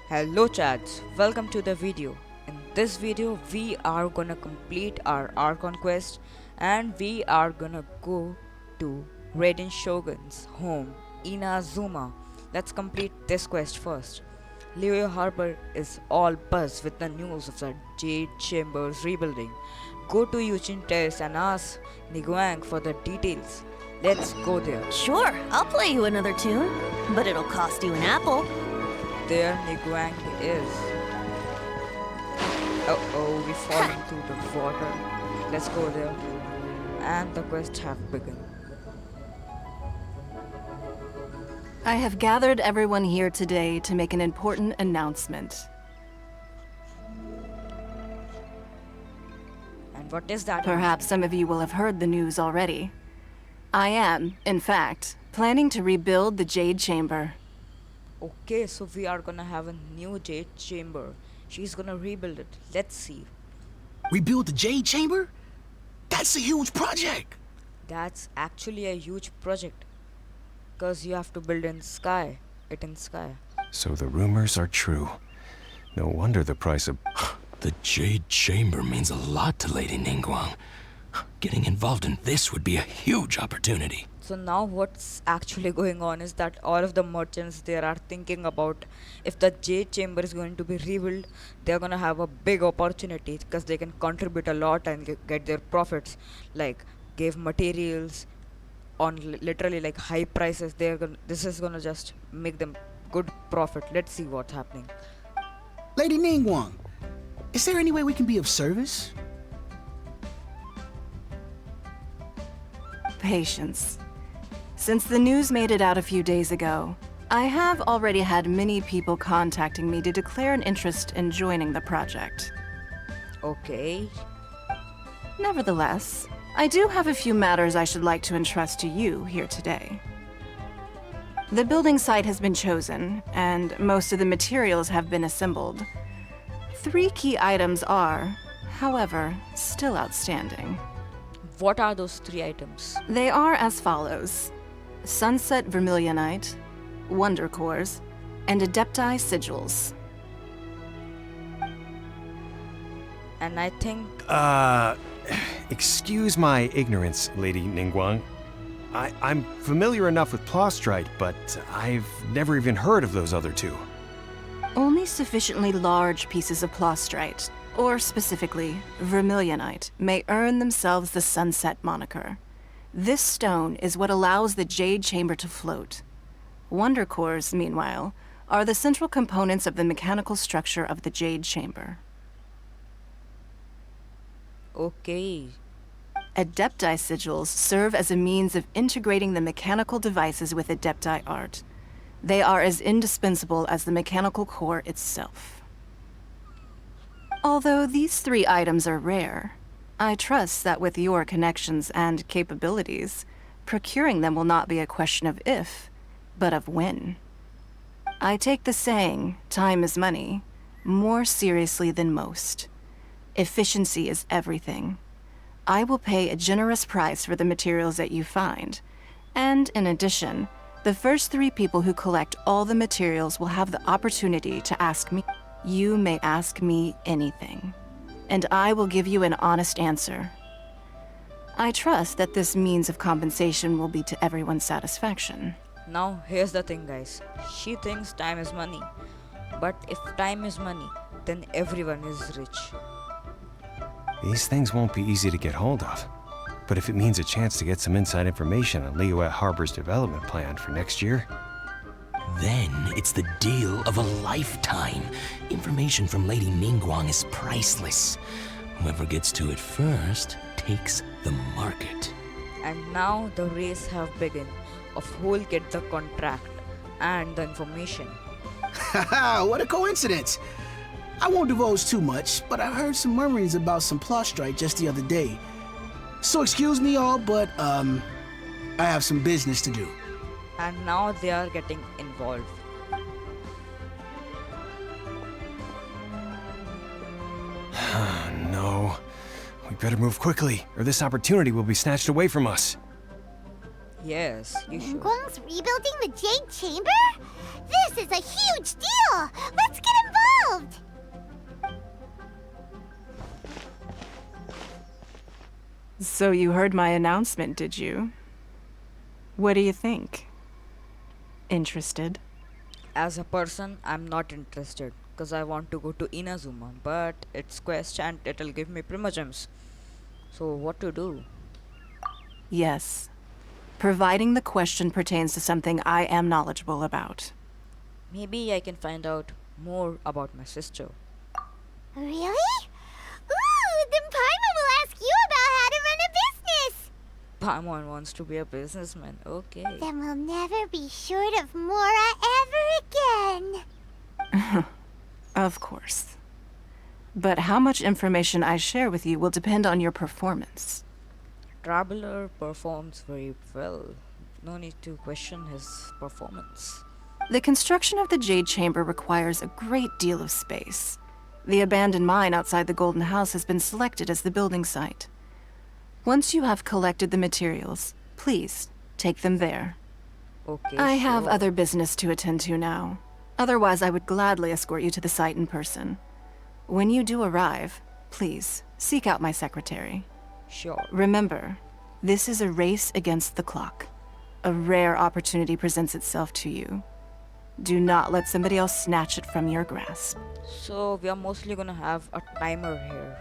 Hello chads, welcome to the video. In this video we are gonna complete our Archon quest and we are gonna go to Raiden Shogun's home, Inazuma. Let's complete this quest first. Liyue Harbor is all buzz with the news of the Jade Chamber's rebuilding. Go to Yuchin Terrace and ask Niguang for the details. Let's go there. Sure, I'll play you another tune, but it'll cost you an apple. There Niguang is. Uh-oh, we fall into the water. Let's go there. And the quest have begun. I have gathered everyone here today to make an important announcement. And what is that? Perhaps some of you will have heard the news already. I am, in fact, planning to rebuild the Jade Chamber. Okay, so we are gonna have a new Jade Chamber. She's gonna rebuild it. Let's see. Rebuild the Jade Chamber? That's a huge project! That's actually a huge project. Cause you have to build in sky. It in sky. So the rumors are true. No wonder the price of... The Jade Chamber means a lot to Lady Ningguang. Getting involved in this would be a huge opportunity. So now what's actually going on is that all of the merchants there are thinking about if the Jade Chamber is going to be rebuilt, they're gonna have a big opportunity because they can contribute a lot and get their profits, like give materials on literally like high prices. This is gonna just make them good profit. Let's see what's happening. Lady Ningguang, is there any way we can be of service? Patience. Since the news made it out a few days ago, I have already had many people contacting me to declare an interest in joining the project. Okay. Nevertheless, I do have a few matters I should like to entrust to you here today. The building site has been chosen, and most of the materials have been assembled. 3 key items are, however, still outstanding. What are those 3 items? They are as follows: Sunset Vermilionite, Wonder Cores, and Adepti Sigils. And I think Excuse my ignorance, Lady Ningguang. I'm familiar enough with Plostrite, but I've never even heard of those other 2. Only sufficiently large pieces of Plostrite, or specifically Vermilionite, may earn themselves the Sunset moniker. This stone is what allows the Jade Chamber to float. Wonder Cores, meanwhile, are the central components of the mechanical structure of the Jade Chamber. okay. Adepti Sigils serve as a means of integrating the mechanical devices with Adepti art. They are as indispensable as the mechanical core itself. Although these 3 items are rare, I trust that with your connections and capabilities, procuring them will not be a question of if, but of when. I take the saying, time is money, more seriously than most. Efficiency is everything. I will pay a generous price for the materials that you find, and in addition, the first 3 people who collect all the materials will have the opportunity to ask me. You may ask me anything, and I will give you an honest answer. I trust that this means of compensation will be to everyone's satisfaction. Now here's the thing guys. She thinks time is money. But if time is money, then everyone is rich. These things won't be easy to get hold of. But if it means a chance to get some inside information on Liyue Harbor's development plan for next year... Then it's the deal of a lifetime. Information from Lady Ningguang is priceless. Whoever gets to it first takes the market. And now the race have begun of who'll get the contract and the information. Haha, what a coincidence! I won't divulge too much, but I heard some murmurings about some Plostrite just the other day. So excuse me all, but I have some business to do. And now they are getting involved. No. We better move quickly, or this opportunity will be snatched away from us. Yes, you should. Ningguang's rebuilding the Jade Chamber? This is a huge deal! Let's get him So you heard my announcement, did you? What do you think? Interested? As a person, I'm not interested because I want to go to Inazuma, but it's quest and it'll give me primogems. So what to do? Yes. Providing the question pertains to something I am knowledgeable about. Maybe I can find out more about my sister. Really? Ooh, then Paimon will ask you about how to run a business! Paimon wants to be a businessman. Okay. Then we'll never be short of Mora ever again. Of course. But how much information I share with you will depend on your performance. Traveler performs very well. No need to question his performance. The construction of the Jade Chamber requires a great deal of space. The abandoned mine outside the Golden House has been selected as the building site. Once you have collected the materials, please take them there. Okay. I have sure. other business to attend to now. Otherwise, I would gladly escort you to the site in person. When you do arrive, please seek out my secretary. Sure. Remember, this is a race against the clock. A rare opportunity presents itself to you. Do not let somebody else snatch it from your grasp. So we are mostly gonna have a timer here.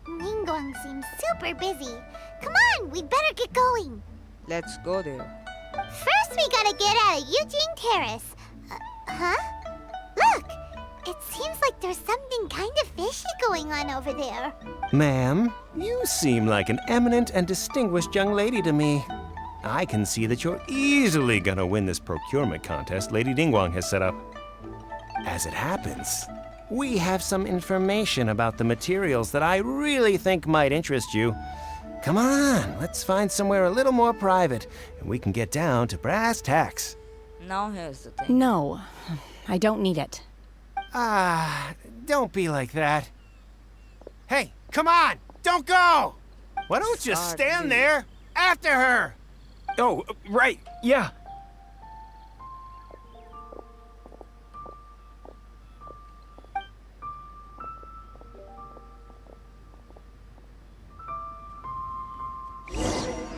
Ningguang seems super busy. Come on, we better get going. Let's go there. First, we gotta get out of Eugene Terrace. Huh? Look! It seems like there's something kind of fishy going on over there. Ma'am, you seem like an eminent and distinguished young lady to me. I can see that you're easily gonna win this procurement contest Lady Ningguang has set up. As it happens, we have some information about the materials that I really think might interest you. Come on, let's find somewhere a little more private, and we can get down to brass tacks. Now here's the thing. No, I don't need it. Ah, don't be like that. Hey, come on, don't go! Why don't you Start, stand dude. there after her? Oh, right, yeah.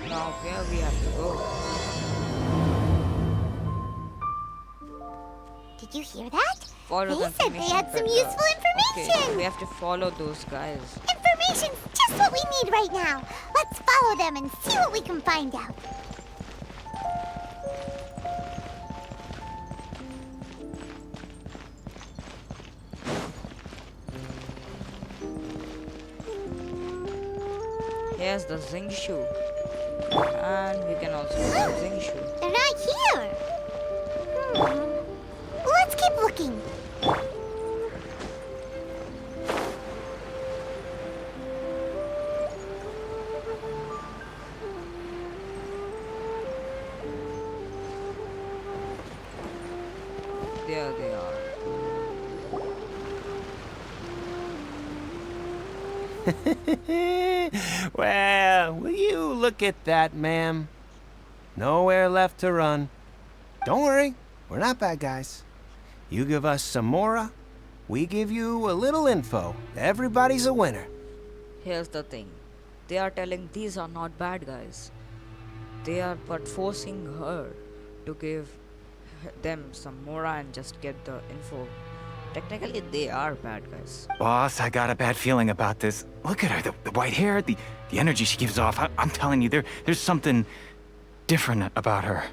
Now where we have to go? Did you hear that? Follow the They said they information had some better. useful information. Okay, we have to follow those guys. Information's just what we need right now. Let's follow them and see what we can find out. Here's the Zingshu. And we can also do the Zingshu. They're not here. Let's keep looking. There they are. Well, will you look at that, ma'am? Nowhere left to run. Don't worry, we're not bad guys. You give us some Mora, we give you a little info. Everybody's a winner. Here's the thing. They are telling these are not bad guys. They are but forcing her to give them some Mora and just get the info. Technically, they are bad guys. Boss, I got a bad feeling about this. Look at her, the white hair, the energy she gives off. I'm telling you, there's something different about her.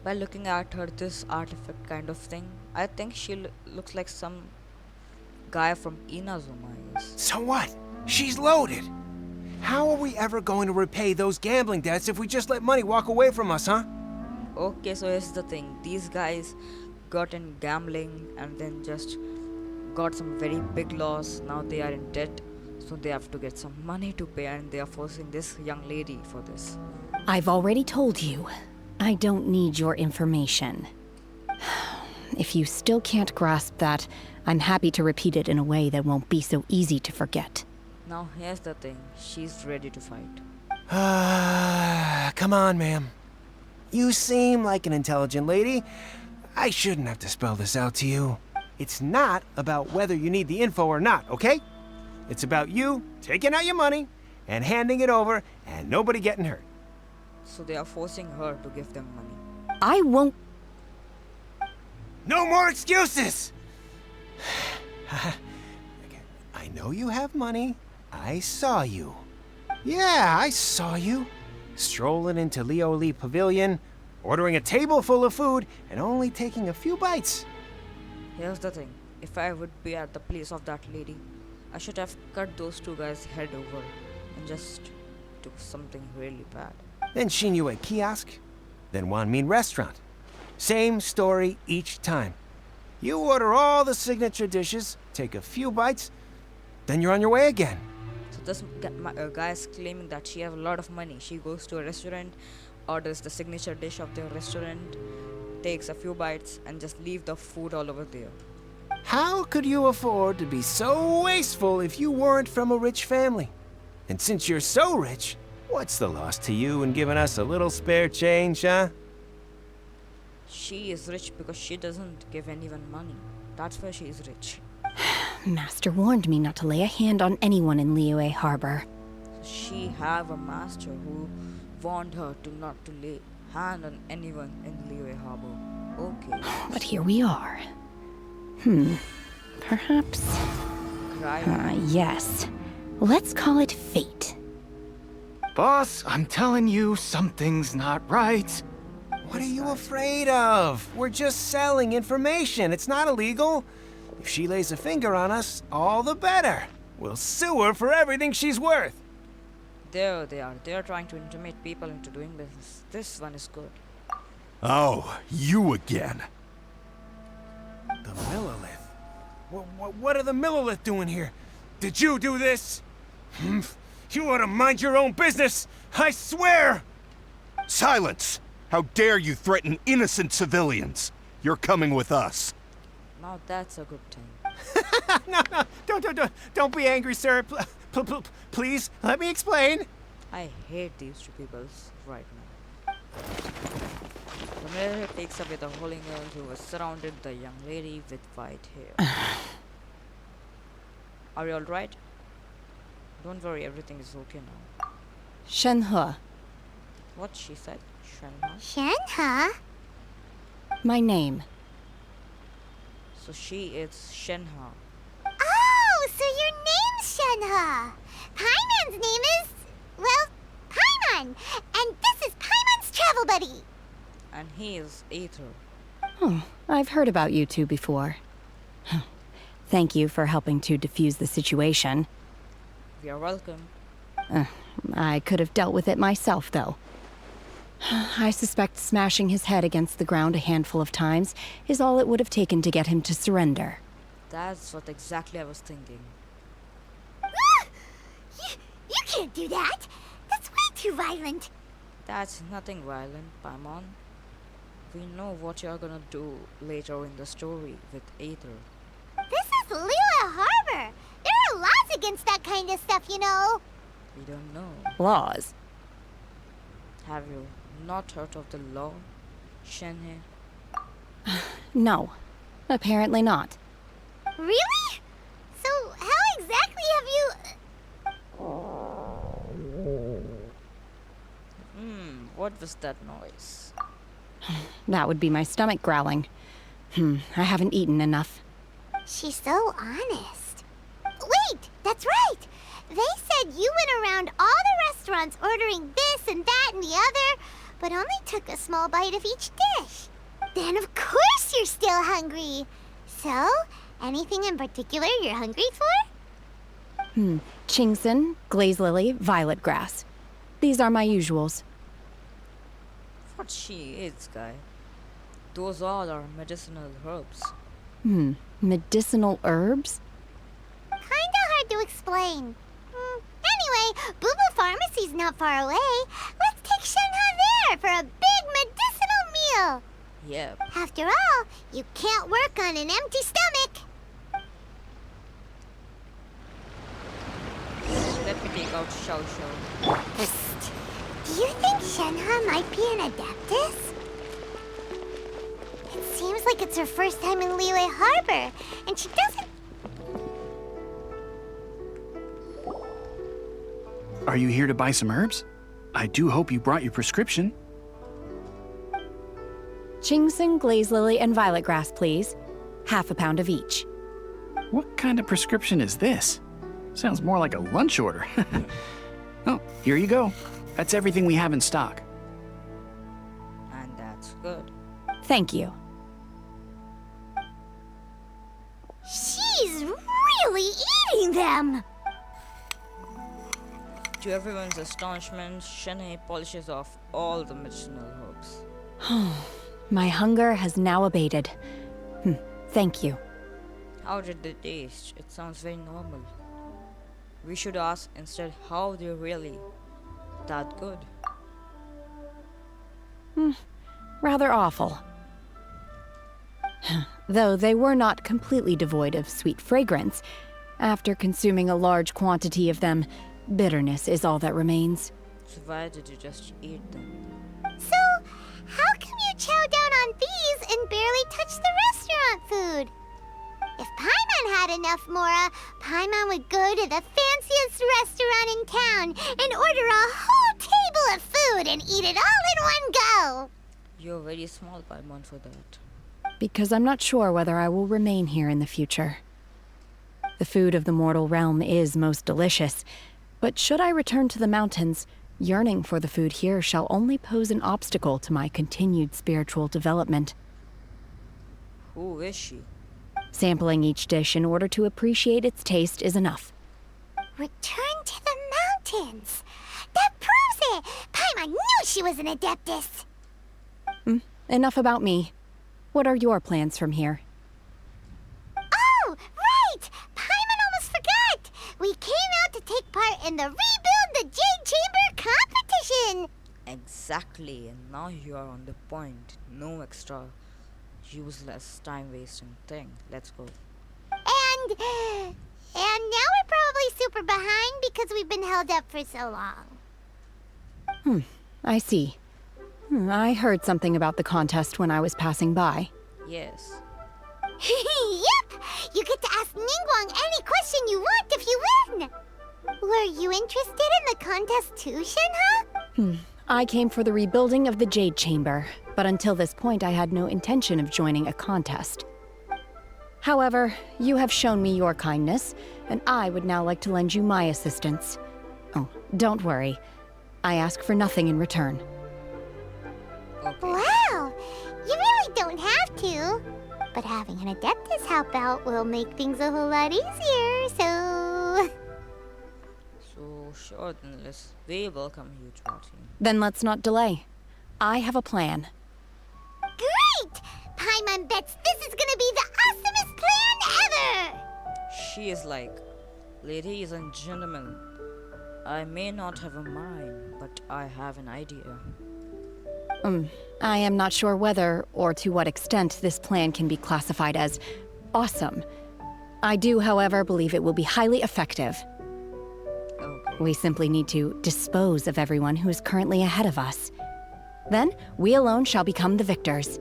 By looking at her, this artifact kind of thing, I think she looks like some guy from Inazuma is. So what? She's loaded. How are we ever going to repay those gambling debts if we just let money walk away from us, huh? Okay, so here's the thing. These guys got in gambling and then just got some very big loss. Now they are in debt, so they have to get some money to pay, and they are forcing this young lady for this. I've already told you, I don't need your information. If you still can't grasp that, I'm happy to repeat it in a way that won't be so easy to forget. Now here's the thing. She's ready to fight. Come on, ma'am. You seem like an intelligent lady. I shouldn't have to spell this out to you. It's not about whether you need the info or not, okay? It's about you taking out your money and handing it over and nobody getting hurt. So they are forcing her to give them money. I won't. No more excuses! I know you have money. I saw you. Yeah, I saw you. Strolling into Liyue Pavilion, ordering a table full of food, and only taking a few bites. Here's the thing. If I would be at the place of that lady, I should have cut those two guys' head over and just do something really bad. Then Xinyue Kiosk, then Wanmin Restaurant. Same story each time. You order all the signature dishes, take a few bites, then you're on your way again. So this guy is claiming that she has a lot of money. She goes to a restaurant, orders the signature dish of their restaurant, takes a few bites, and just leave the food all over there. How could you afford to be so wasteful if you weren't from a rich family? And since you're so rich, what's the loss to you in giving us a little spare change, huh? She is rich because she doesn't give anyone money. That's why she is rich. Master warned me not to lay a hand on anyone in Liyue Harbor. So she have a master who warned her to not to lay hand on anyone in Liyue Harbor. Okay. But here we are. Perhaps. Cry. Yes. Let's call it fate. Boss, I'm telling you, something's not right. What are you afraid of? We're just selling information. It's not illegal. If she lays a finger on us, all the better. We'll sue her for everything she's worth. There they are. They are trying to intimidate people into doing business. This one is good. Oh, you again. The Millilith? What are the Millilith doing here? Did you do this? You ought to mind your own business! I swear! Silence! How dare you threaten innocent civilians? You're coming with us. Now that's a good thing. No, don't be angry, sir. Please, let me explain. I hate these two people right now. The mirror takes away the holy girl who was surrounded the young lady with white hair. Are you alright? Don't worry, everything is okay now. Shenhe, What she said? Shenhe? Shenhe? my name. So she is Shenhe. Oh, so your name's Shenhe. Paimon's name is, well, Paimon. And this is Paimon's travel buddy. And he is Aether. Oh, I've heard about you two before. Thank you for helping to defuse the situation. We are welcome. I could have dealt with it myself, though. I suspect smashing his head against the ground a handful of times is all it would have taken to get him to surrender. That's what exactly I was thinking. You can't do that. That's way too violent. That's nothing violent, Paimon. We know what you're gonna do later in the story with Aether. This is Liyue Harbor. There are laws against that kind of stuff, you know. We don't know. Laws? Have you not heard of the law, Shenhe? No. Apparently not. Really? So how exactly have you... What was that noise? That would be my stomach growling. I haven't eaten enough. She's so honest. Wait, that's right. They said you went around all the restaurants ordering this and that and the other, but only took a small bite of each dish. Then of course you're still hungry. So, anything in particular you're hungry for? Chingson, glaze lily, violet grass. These are my usuals. What she is, guy. Those all are medicinal herbs. Medicinal herbs? Kinda hard to explain. Anyway, Boo Boo Pharmacy's not far away. Let's take Shenhe there for a big medicinal meal. Yep. After all, you can't work on an empty stomach. Let me take out Xiao Xiao. Psst. Do you think Shenhe might be an Adeptus? It seems like it's her first time in Liyue Harbor, and she doesn't... Are you here to buy some herbs? I do hope you brought your prescription. Ginseng, glaze lily, and violet grass, please. Half a pound of each. What kind of prescription is this? Sounds more like a lunch order. Oh, here you go. That's everything we have in stock. And that's good. Thank you. She's really eating them! To everyone's astonishment, Shanae polishes off all the medicinal herbs. My hunger has now abated. Thank you. How did they taste? It sounds very normal. We should ask instead how they're really that good. Rather awful. Though they were not completely devoid of sweet fragrance, after consuming a large quantity of them, bitterness is all that remains. So why did you just eat them? So, how come you chow down on these and barely touch the restaurant food? If Paimon had enough Mora, Paimon would go to the fanciest restaurant in town and order a whole table of food and eat it all in one go. You're very small, Paimon, for that. Because I'm not sure whether I will remain here in the future. The food of the mortal realm is most delicious, but should I return to the mountains, yearning for the food here shall only pose an obstacle to my continued spiritual development. Who is she? Sampling each dish in order to appreciate its taste is enough. Return to the mountains. That proves it. Paimon knew she was an Adeptus. Enough about me. What are your plans from here? Oh, right! Paimon almost forgot! We came out to take part in the Rebuild the Jade Chamber competition! Exactly, and now you are on the point. No extra useless time-wasting thing. Let's go. And now we're probably super behind because we've been held up for so long. I see. I heard something about the contest when I was passing by. Yes. Yep! You get to ask Ningguang any question you want if you win! Were you interested in the contest too, Shenhe? I came for the rebuilding of the Jade Chamber, but until this point I had no intention of joining a contest. However, you have shown me your kindness, and I would now like to lend you my assistance. Oh, don't worry. I ask for nothing in return. Okay. Wow! You really don't have to. But having an Adeptus help out will make things a whole lot easier, so... So, sure, then we welcome you to our team. Then let's not delay. I have a plan. Great! Paimon bets this is gonna be the awesomest plan ever! She is like, ladies and gentlemen, I may not have a mind, but I have an idea. I am not sure whether or to what extent this plan can be classified as awesome. I do, however, believe it will be highly effective. Okay. We simply need to dispose of everyone who is currently ahead of us. Then, we alone shall become the victors.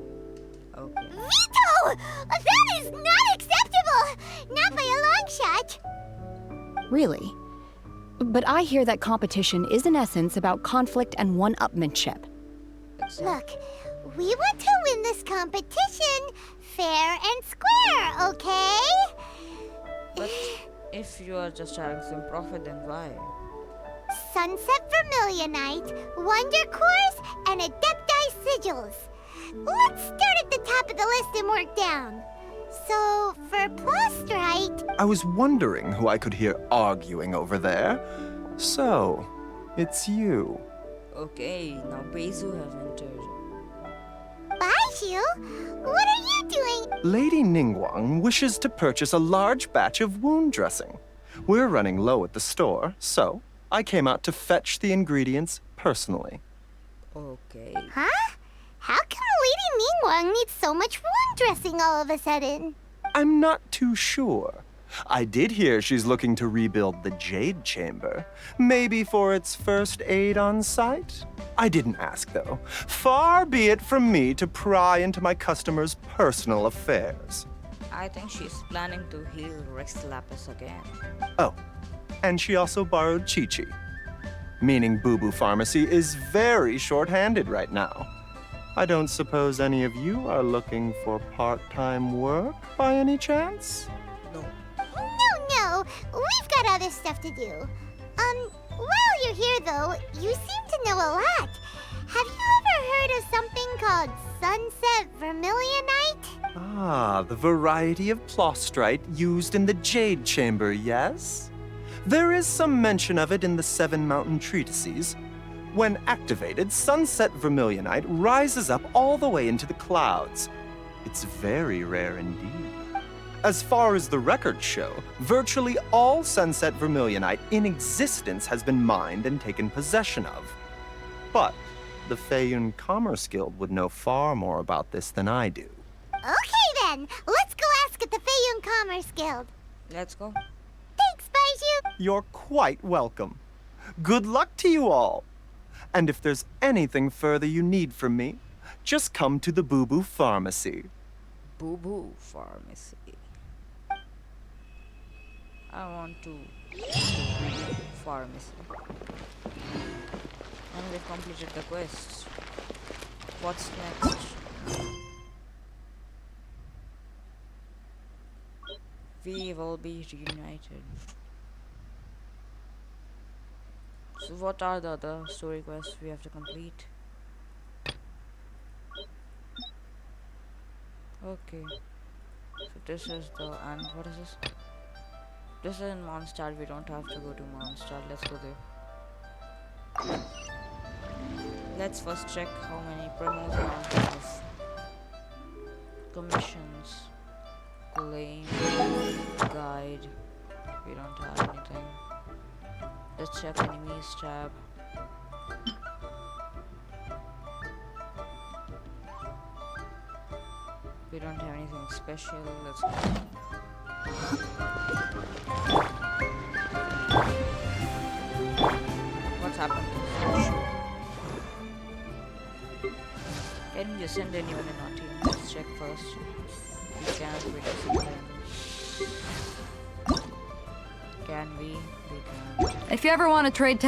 Okay. Veto! That is not acceptable! Not by a long shot! Really? But I hear that competition is in essence about conflict and one-upmanship. Look, we want to win this competition fair and square, okay? But if you are just having some profit, then why? Sunset Vermilionite, Wonder Cores, and Adepti Sigils. Let's start at the top of the list and work down. So, for Plastrite... I was wondering who I could hear arguing over there. So, it's you. Okay, now Beizu have entered. Baiju? What are you doing? Lady Ningguang wishes to purchase a large batch of wound dressing. We're running low at the store, so I came out to fetch the ingredients personally. Okay. Huh? How come Lady Ningguang needs so much wound dressing all of a sudden? I'm not too sure. I did hear she's looking to rebuild the Jade Chamber. Maybe for its first aid on site? I didn't ask, though. Far be it from me to pry into my customers' personal affairs. I think she's planning to heal Rex Lapis again. Oh, and she also borrowed Chi-Chi. meaning Boo Boo Pharmacy is very short-handed right now. I don't suppose any of you are looking for part-time work by any chance? No. No, we've got other stuff to do. While you're here though, you seem to know a lot. Have you ever heard of something called Sunset Vermilionite? Ah, the variety of plostrite used in the Jade Chamber, yes? There is some mention of it in the Seven Mountain Treatises. When activated, Sunset Vermilionite rises up all the way into the clouds. It's very rare indeed. As far as the records show, virtually all Sunset Vermilionite in existence has been mined and taken possession of. But the Feiyun Commerce Guild would know far more about this than I do. Okay then, let's go ask at the Feiyun Commerce Guild. Let's go. Thanks, Baiju. You're quite welcome. Good luck to you all. And if there's anything further you need from me, just come to the Boo Boo Pharmacy. Boo Boo Pharmacy. I want to pharmacy. And we've completed the quest. What's next? We will be reunited. So what are the other story quests we have to complete? Okay. So this is the, and what is this? This is in Mondstadt. We don't have to go to Mondstadt. Let's go there. Let's first check how many promos we have. Commissions. Claim. Guide. We don't have anything. Let's check enemies tab. We don't have anything special. Let's go. What's happened to this show? Can we just send anyone in our team? Let's check first. We can't. We just can we? We can. If you ever want to trade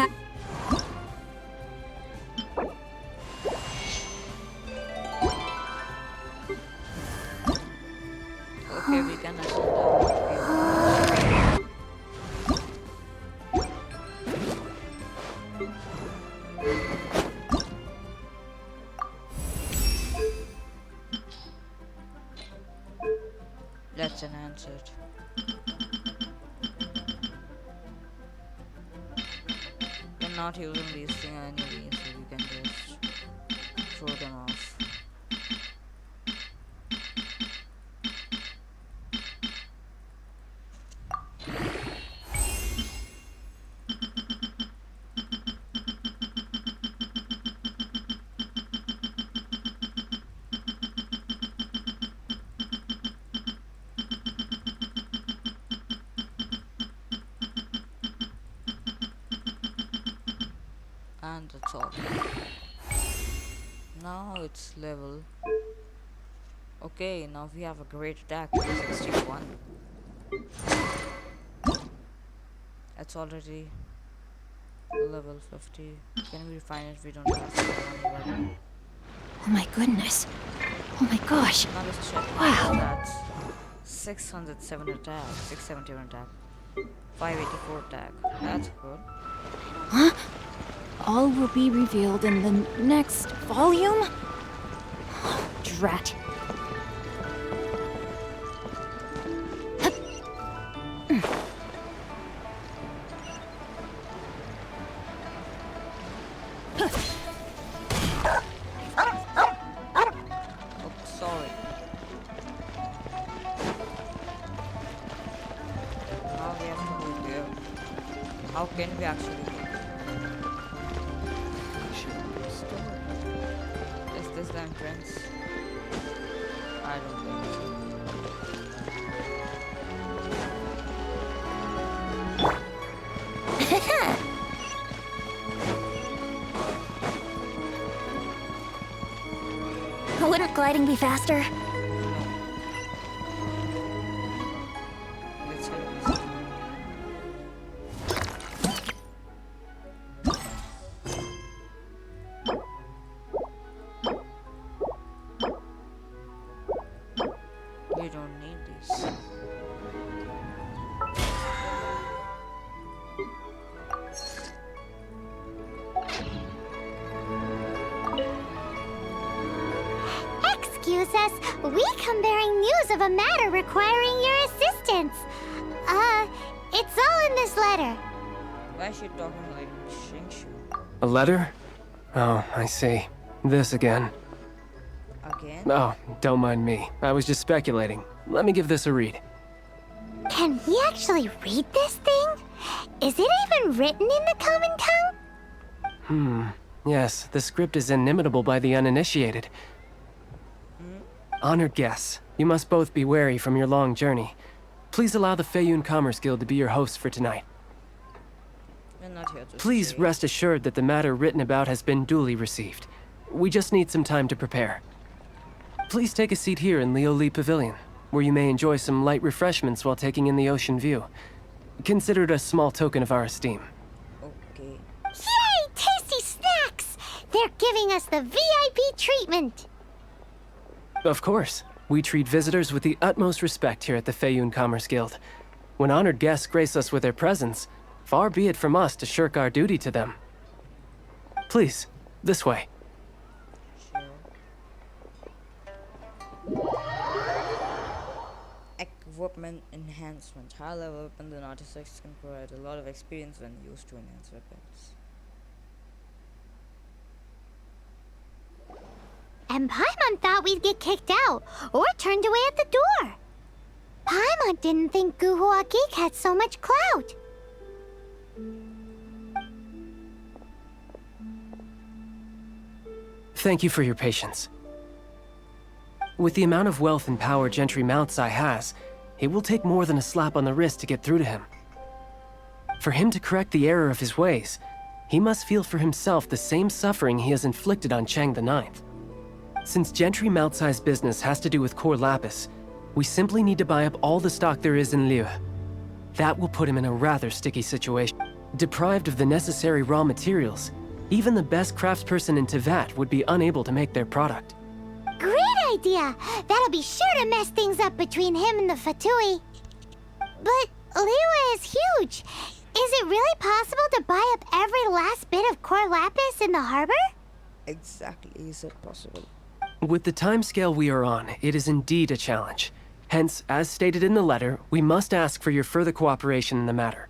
Okay, we can send out. Let's enhance it. I'm not using these things anyway, so we can just throw them off. And that's all. Now it's level. Okay, now we have a great attack, 61. It's already level 50. Can we refine it? We don't have money. Oh my goodness. Oh my gosh. Now let's check Wow. stats. 607 attack, 671 attack, 584 attack. That's good. Huh? All will be revealed in the next volume? Drat. Oh, sorry. Now we have to go there. How can we actually go? Is this the entrance? I don't think so. Wouldn't gliding be faster? Let's head this way. really don't need this. Excuse us, we come bearing news of a matter requiring your assistance. It's all in this letter. Why is she talking like Shingshu? A letter? Oh, I see. This again. Again? Oh, don't mind me. I was just speculating. Let me give this a read. Can we actually read this thing? Is it even written in the common tongue? Yes, the script is inimitable by the uninitiated. Honored guests, you must both be wary from your long journey. Please allow the Feiyun Commerce Guild to be your host for tonight. We're not here to Please stay. rest assured that the matter written about has been duly received. We just need some time to prepare. Please take a seat here in Liyue Pavilion, where you may enjoy some light refreshments while taking in the ocean view. Consider it a small token of our esteem. Okay. Yay! Tasty snacks! They're giving us the VIP treatment. Of course. We treat visitors with the utmost respect here at the Feiyun Commerce Guild. When honored guests grace us with their presence, far be it from us to shirk our duty to them. Please, this way. Equipment enhancement. High level weapons and artifacts can provide a lot of experience when used to enhance weapons. And Paimon thought we'd get kicked out or turned away at the door. Paimon didn't think Guhua Geek had so much clout. Thank you for your patience. With the amount of wealth and power Gentry Moutsai has, it will take more than a slap on the wrist to get through to him. For him to correct the error of his ways, he must feel for himself the same suffering he has inflicted on Chang the Ninth. Since Gentry Moutsai's business has to do with core lapis, we simply need to buy up all the stock there is in Liyue. That will put him in a rather sticky situation. Deprived of the necessary raw materials, even the best craftsperson in Tevat would be unable to make their product. Great idea! That'll be sure to mess things up between him and the Fatui. But Liyue is huge. Is it really possible to buy up every last bit of core lapis in the harbor? Exactly, is it possible? With the timescale we are on, it is indeed a challenge. Hence, as stated in the letter, we must ask for your further cooperation in the matter.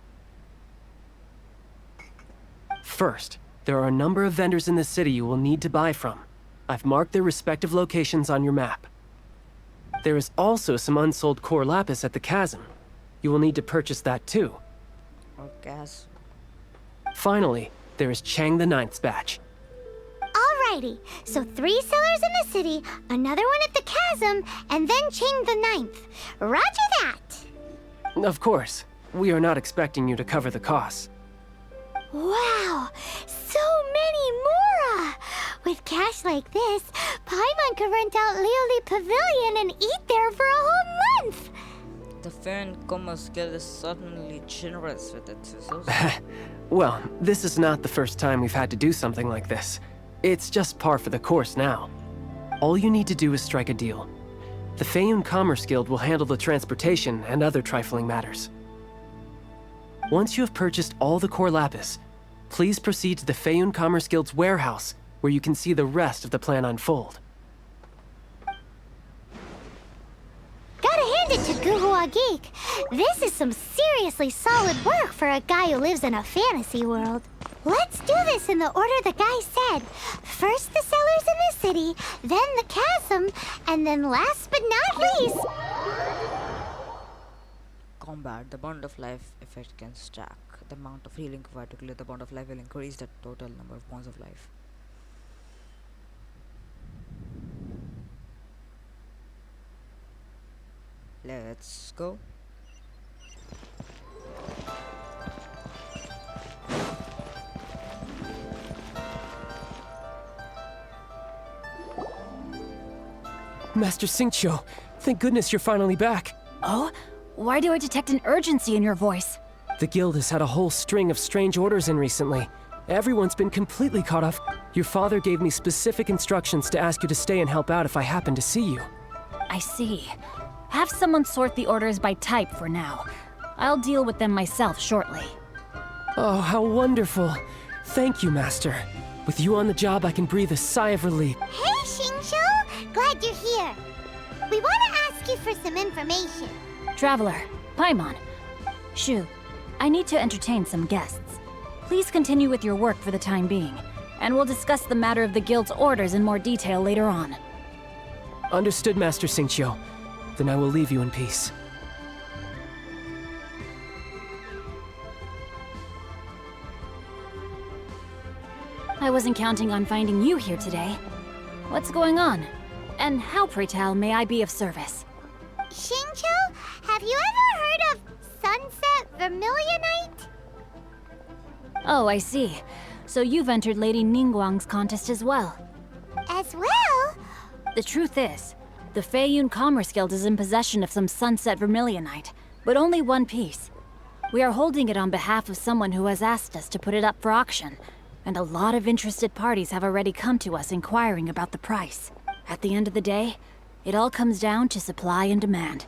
First, there are a number of vendors in the city you will need to buy from. I've marked their respective locations on your map. There is also some unsold core lapis at the chasm. You will need to purchase that too. Or gas? Finally, there is Chang the Ninth's batch. Alrighty, so 3 sellers in the city, another one at the chasm, and then Chang the Ninth. Roger that! Of course, we are not expecting you to cover the costs. Wow, so many more! With cash like this, Paimon could rent out Liyue Pavilion and eat there for a whole month! The Feiyun Commerce Guild is certainly generous with its resources. Well, this is not the first time we've had to do something like this. It's just par for the course now. All you need to do is strike a deal. The Feiyun Commerce Guild will handle the transportation and other trifling matters. Once you have purchased all the core lapis, please proceed to the Feiyun Commerce Guild's warehouse, where you can see the rest of the plan unfold. Gotta hand it to Guhua Geek. This is some seriously solid work for a guy who lives in a fantasy world. Let's do this in the order the guy said. First the sellers in the city, then the chasm, and then last but not least... Combat. The bond of life effect can stack. The amount of healing required to clear the bond of life will increase the total number of bonds of life. Let's go. Master Xingqiu, thank goodness you're finally back. Oh? Why do I detect an urgency in your voice? The guild has had a whole string of strange orders in recently. Everyone's been completely caught off. Your father gave me specific instructions to ask you to stay and help out if I happen to see you. I see. Have someone sort the orders by type for now. I'll deal with them myself shortly. Oh, how wonderful. Thank you, Master. With you on the job, I can breathe a sigh of relief. Hey, Xingqiu! Glad you're here. We want to ask you for some information. Traveler, Paimon, Shu, I need to entertain some guests. Please continue with your work for the time being, and we'll discuss the matter of the guild's orders in more detail later on. Understood, Master Xingqiu. Then I will leave you in peace. I wasn't counting on finding you here today. What's going on? And how, pray tell, may I be of service? Xingqiu, have you ever heard of Sunset Vermilionite? Oh, I see. So you've entered Lady Ningguang's contest as well. As well? The truth is, the Feiyun Commerce Guild is in possession of some Sunset Vermilionite, but only one piece. We are holding it on behalf of someone who has asked us to put it up for auction, and a lot of interested parties have already come to us inquiring about the price. At the end of the day, it all comes down to supply and demand.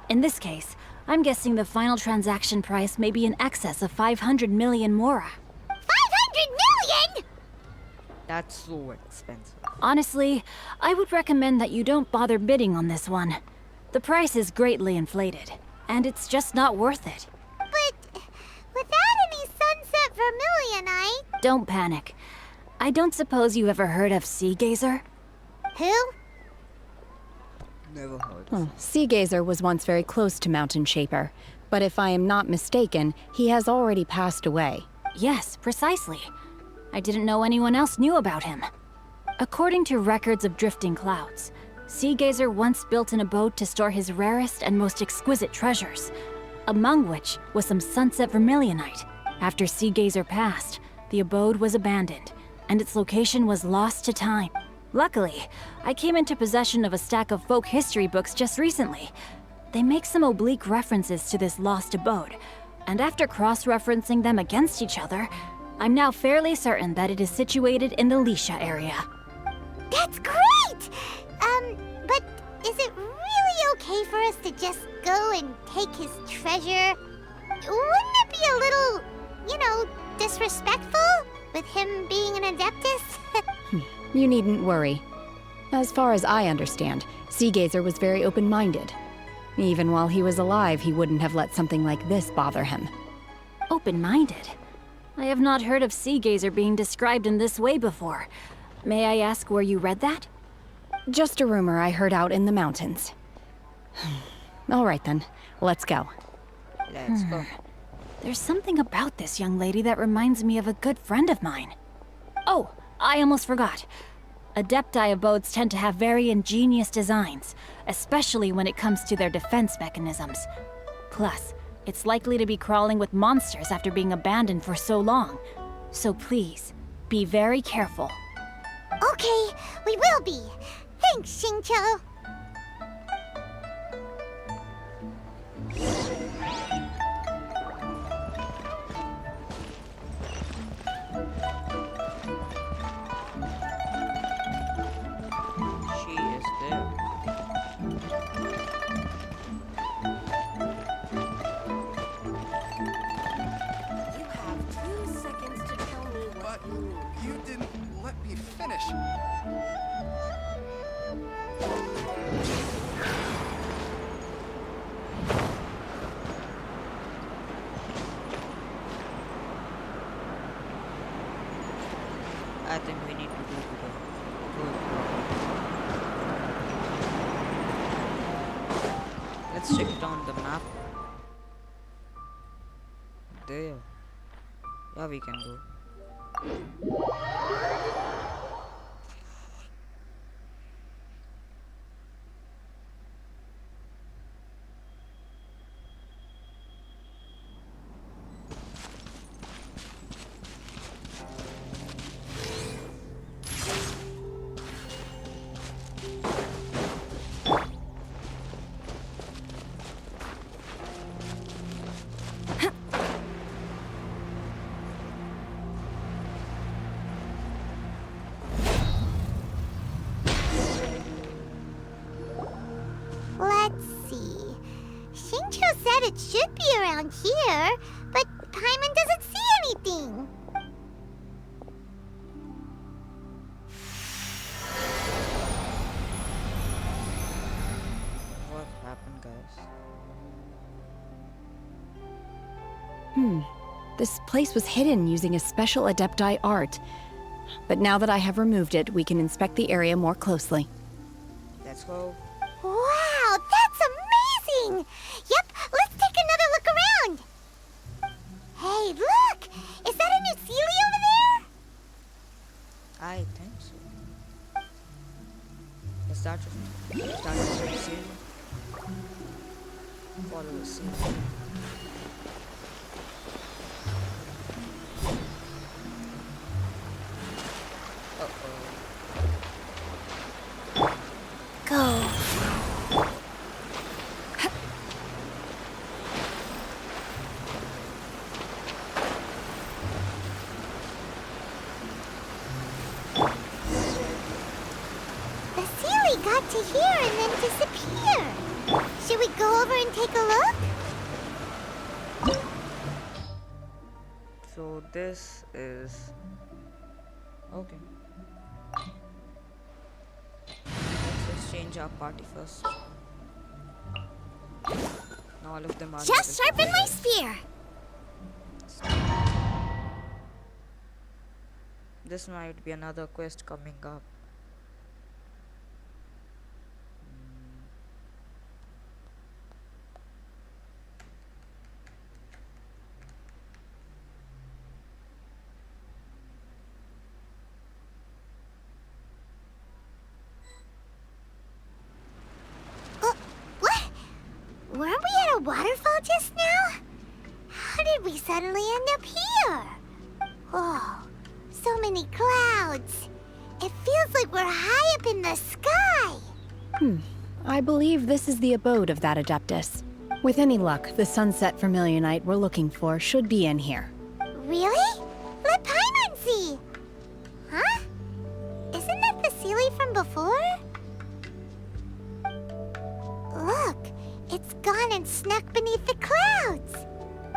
In this case, I'm guessing the final transaction price may be in excess of 500 million mora. 500 million?! That's so expensive. Honestly, I would recommend that you don't bother bidding on this one. The price is greatly inflated, and it's just not worth it. But without any Sunset Vermilionite... Don't panic. I don't suppose you ever heard of Sea Gazer? Who? Never heard. Sea Gazer was once very close to Mountain Shaper, but if I am not mistaken, he has already passed away. Yes, precisely. I didn't know anyone else knew about him. According to records of drifting clouds, Sea Gazer once built an abode to store his rarest and most exquisite treasures, among which was some Sunset Vermilionite. After Sea Gazer passed, the abode was abandoned, and its location was lost to time. Luckily, I came into possession of a stack of folk history books just recently. They make some oblique references to this lost abode, and after cross-referencing them against each other, I'm now fairly certain that it is situated in the Lisha area. That's great! But is it really okay for us to just go and take his treasure? Wouldn't it be a little, disrespectful? With him being an Adeptus? You needn't worry. As far as I understand, Sea Gazer was very open-minded. Even while he was alive, he wouldn't have let something like this bother him. Open-minded? I have not heard of Sea Gazer being described in this way before. May I ask where you read that? Just a rumor I heard out in the mountains. All right then, let's go. Let's go. There's something about this young lady that reminds me of a good friend of mine. Oh, I almost forgot. Adepti abodes tend to have very ingenious designs, especially when it comes to their defense mechanisms. Plus, it's likely to be crawling with monsters after being abandoned for so long. So please, be very careful. Okay, we will be. Thanks, Xingqiu. She is there. You have 2 seconds to tell me what You didn't let me finish. I think we need to go to the good. Let's check it on the map. There. Yeah, we can go. said it should be around here, but Paimon doesn't see anything. What happened, guys? This place was hidden using a special Adepti art. But now that I have removed it, we can inspect the area more closely. Let's go. Wow, that's amazing! Yep, let's take another look around. Hey, look! Is that a new Sealy over there? I think so. Is that just the scene? Follow the scene. Go. The Sealy got to here and then disappear. Should we go over and take a look? So this is okay. Let's change our party first. Now all of them are. Just sharpen my spear. This might be another quest coming up. What? Weren't we at a waterfall just now? How did we suddenly end up here? Oh, so many clouds. It feels like we're high up in the sky. I believe this is the abode of that Adeptus. With any luck, the sunset Vermilionite we're looking for should be in here. Really? Let Paimon see. Huh? Isn't that the Sealy from before? Look, it's gone and snuck beneath the clouds.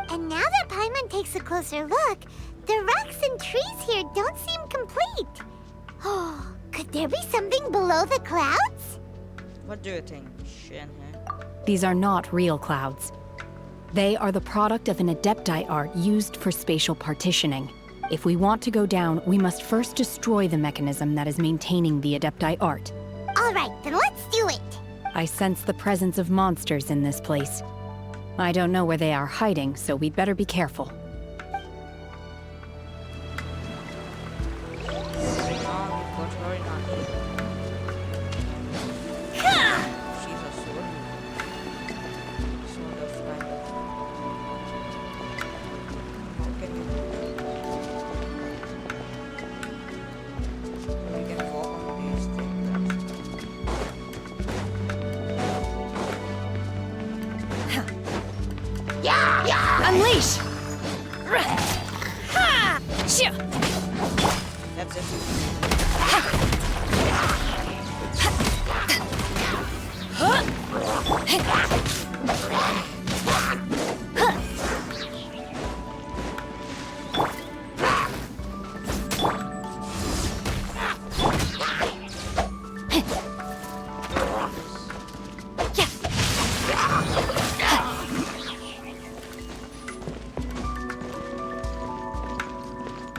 And now that Paimon takes a closer look, the rocks and trees here don't seem complete. Oh, could there be something below the clouds? What do you think, Shen? These are not real clouds. They are the product of an Adepti art used for spatial partitioning. If we want to go down, we must first destroy the mechanism that is maintaining the Adepti art. All right, then let's do it. I sense the presence of monsters in this place. I don't know where they are hiding, so we'd better be careful. Unleash! That's it.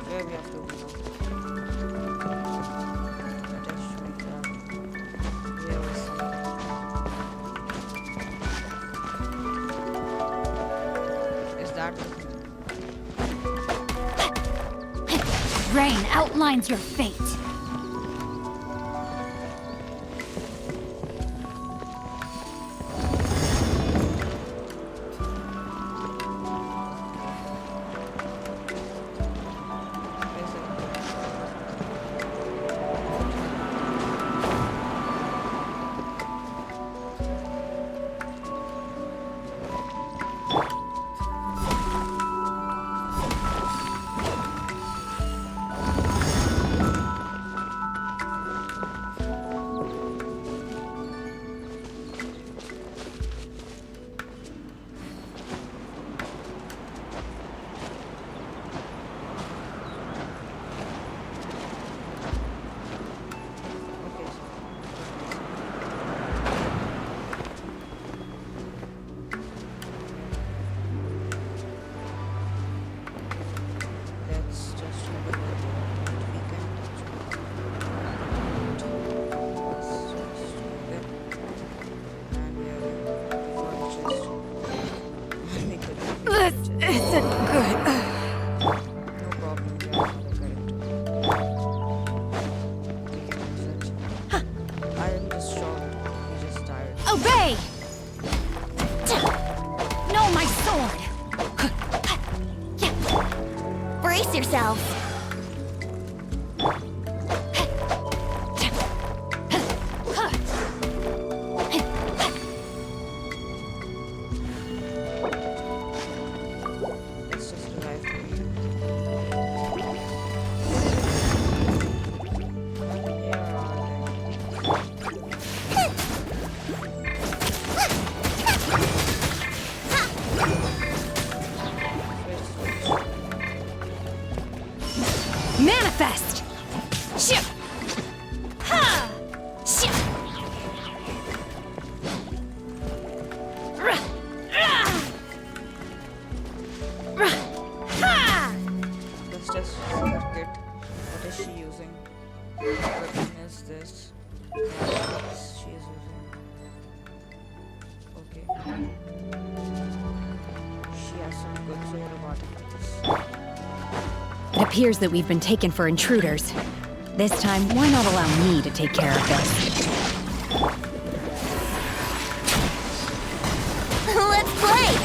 Where we have to go now? Attachment card. Here is something. Is that Rain outlines your fate. isn't good. No problem, we have another character. We can use it. I am just shocked. He just tired. Obey! No, my sword! Brace yourselves. Let's just revive him. Here are Manifest! Ship! Ha! Ship! Rah! Rah! Rah! Ha! let's just circuit. What is she using? What weapon is this? Yes, she is using. Okay. She has some good sort of artifacts. It appears that we've been taken for intruders. This time, why not allow me to take care of this? Let's play!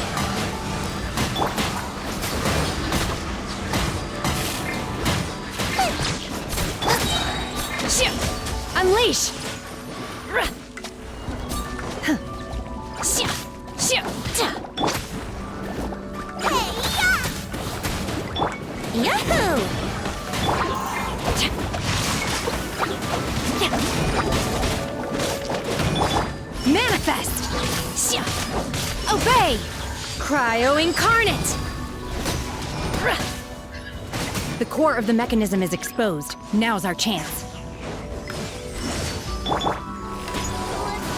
Ship! Unleash! Rah! Huh. Ship! Ship! Ta! Yahoo! Manifest! Ship! Obey! Cryo Incarnate! Rah! The core of the mechanism is exposed. Now's our chance. Let's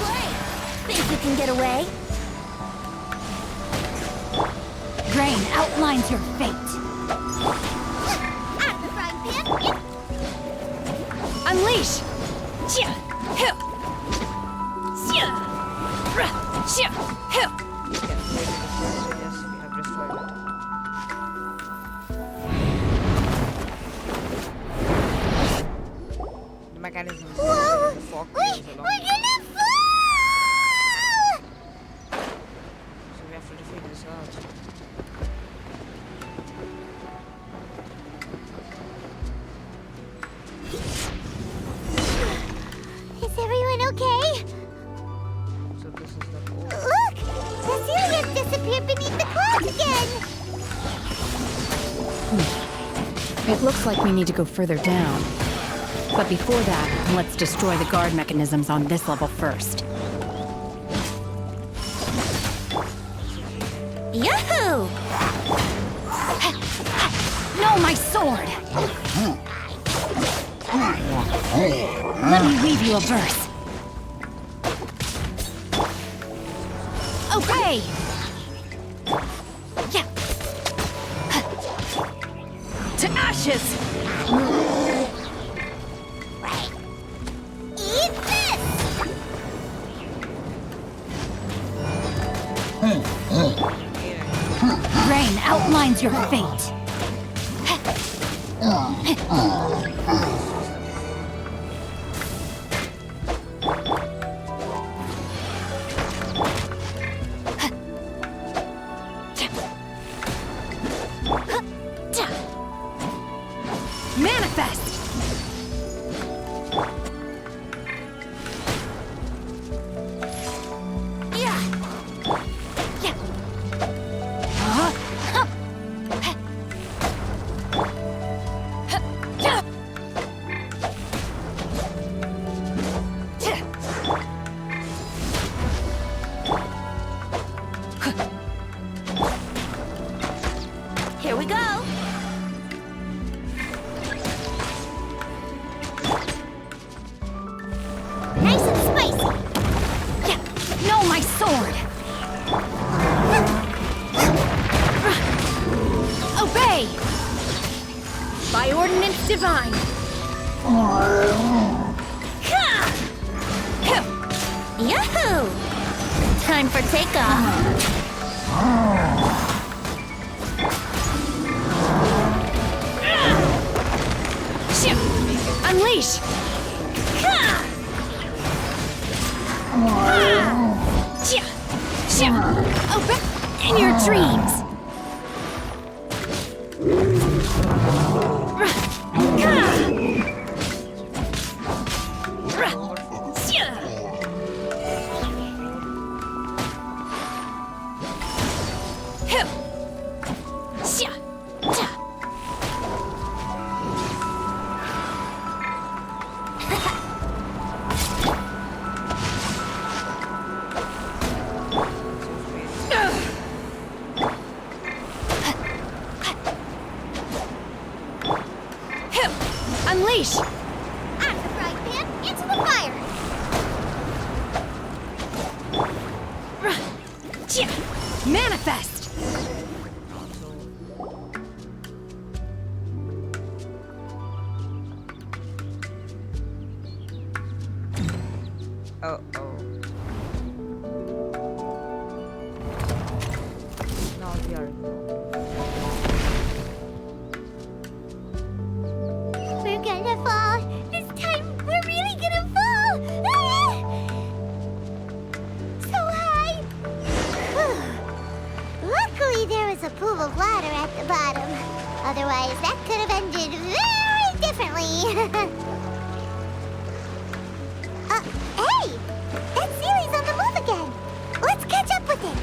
play! Think you can get away? Grain outlines your fate. At the frying pan! Unleash! Shia! Hill! Shia! Rah! Shia! Hill! Yeah, yes, we have destroyed it. The mechanism is Whoa! the fog Wait, goes along. we're gonna fall! So we have to defeat this out. Is everyone okay? So this is the core. Look! Cecilia's disappeared beneath the clouds again! It looks like we need to go further down. But before that, let's destroy the guard mechanisms on this level first. Yahoo! No, my sword! Let me weave you a verse. Obey! Yeah. To ashes! Eat this! Rain outlines your fate. Manifest! Yeah! Yeah. Here we go! Nice and spicy! Yeah. No, my sword! Obey! By ordinance divine! Yahoo! Time for takeoff! Unleash! In your dreams! Unleash! Out of the frying pan, into the fire! Manifest! Oh. Now we are We're gonna fall! This time, we're really gonna fall! Ah! So high! Luckily, there was a pool of water at the bottom. Otherwise, that could have ended very differently. Hey! That Sealy's on the move again! Let's catch up with it!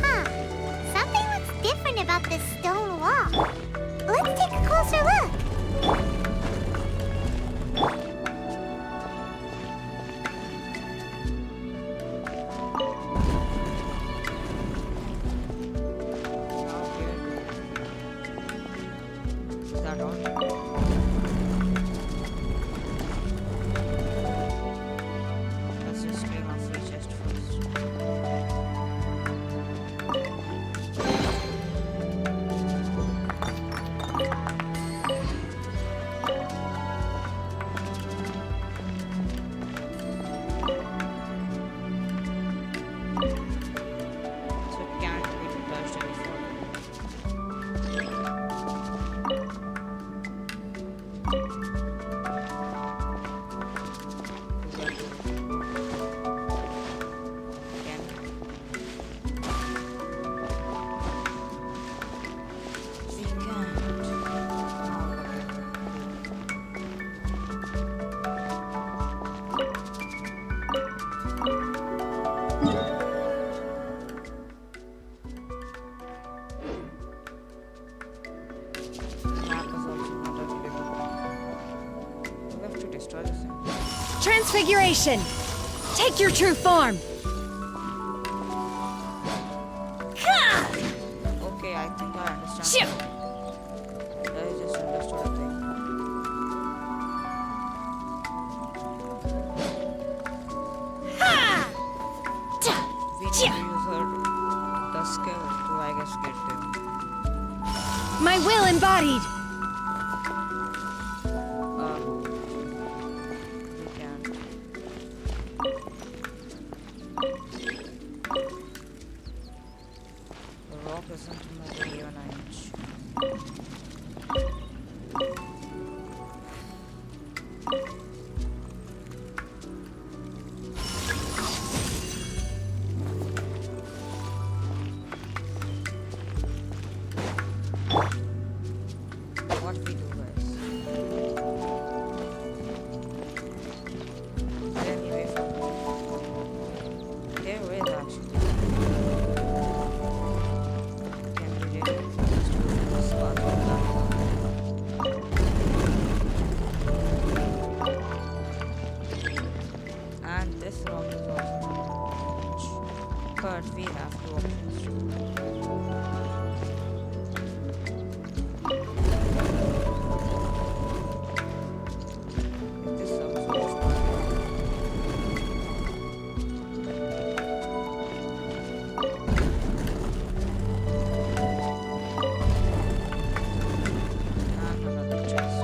Huh. Something looks different about this stone wall. Let's take a closer look. Is that all? Let's just clean our free chest first. So it can't be touched any further. Transfiguration! Take your true form! Okay, I think I understand. I just understood a thing. We need to use the skill to, I guess, get there. My will embodied! We can. The rock isn't moving even an inch. What we do, guys? Is there any way from there is actually. Can we really just do this part of that? And this rock is also but we have two options too. This also is fun. And another chest.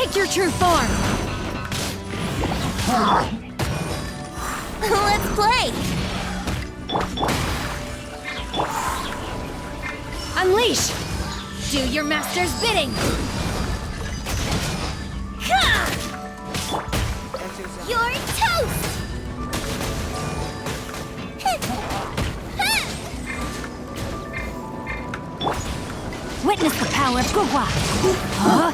Take your true form! Let's play! Unleash! Do your master's bidding! You're toast! Witness the power of Guhua! Huh?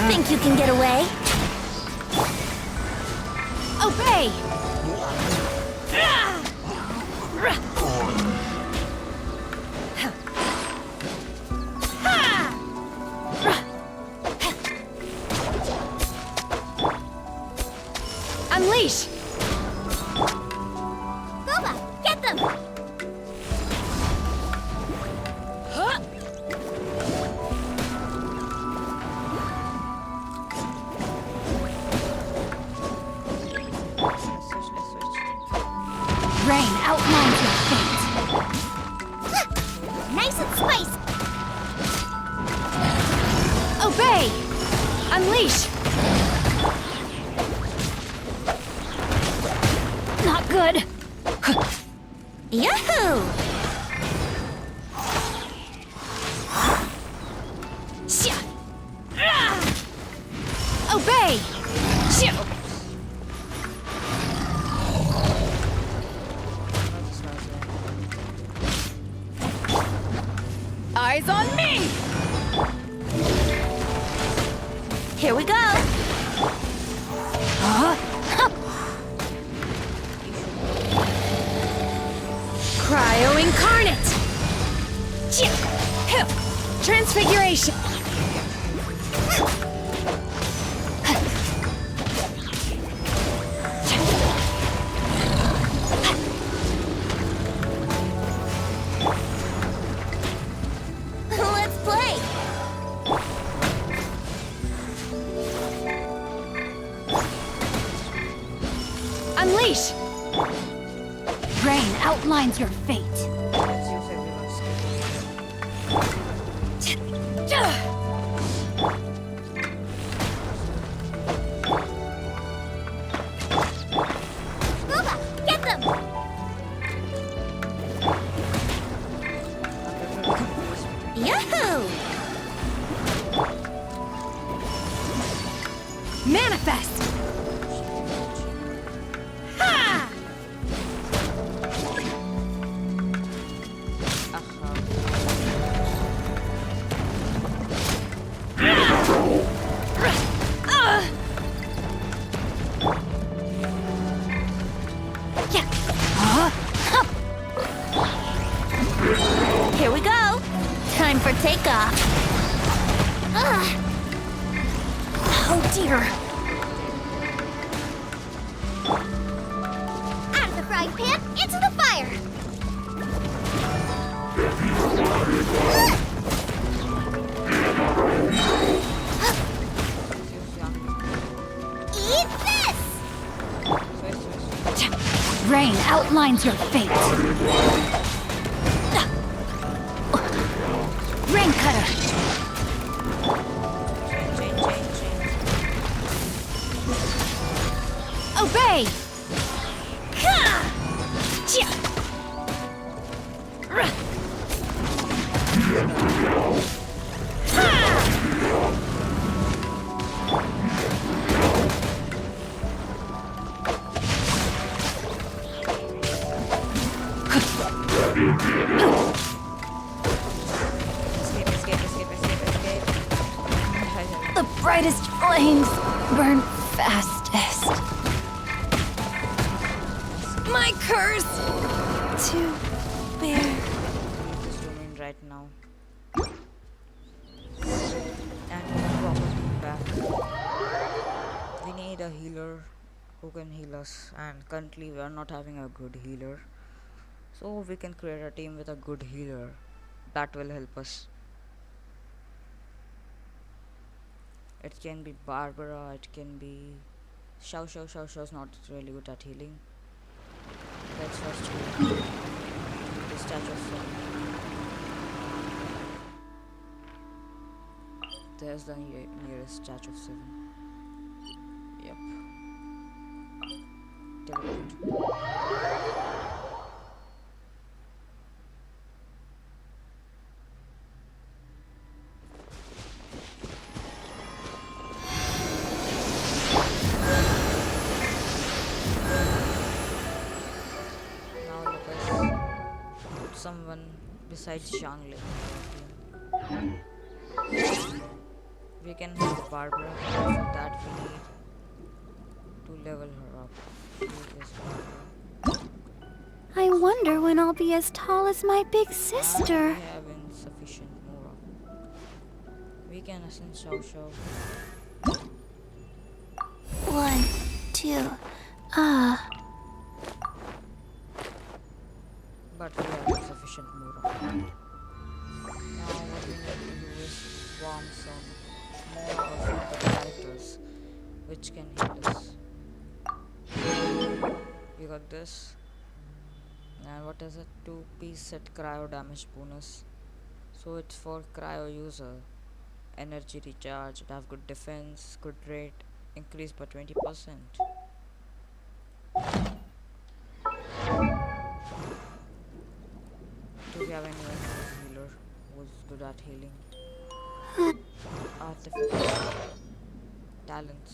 Think you can get away? Obey! Unleash! Boba, get them! Rain outlines your fate. Nice and spicy! Obey! Unleash! Not good. Yahoo! Shia! Obey! Shia! Eyes on me! Here we go! Cryo Incarnate! Transfiguration! Let's play! Unleash! Rain outlines your fate. Let's use everyone's Boba, get them! Yahoo! Manifest! Ha! Here we go! Time for takeoff! Oh dear! Out of the frying pan, into the fire! Eat this! Rain outlines your fate. Rain cutter. Obey. The brightest flames burn fastest. My curse to bear. This domain right now. And probably back. We need a healer who can heal us, and currently we are not having a good healer. So we can create a team with a good healer that will help us. It can be Barbara, it can be Xiao Xiao. Xiao Xiao's not really good at healing. Let's first heal the statue of Sun. There's the nearest statue of 7. Yep. Teleport. Now let us put someone besides Zhangli. We can have Barbara, but for that we need to level her up. Who is Barbara? I wonder when I'll be as tall as my big And sister. we have insufficient Mora. We can ascend Xiao Xiao. 1, 2, But we have insufficient Mora. Now what we need to do is farm some more of the characters which can heal us. We got this. And what is it? 2-piece set cryo damage bonus. So it's for cryo user. Energy recharge, it have good defense, good rate, increase by 20%. Do we have anyone who is healer, who's good at healing? Artifacts, talents,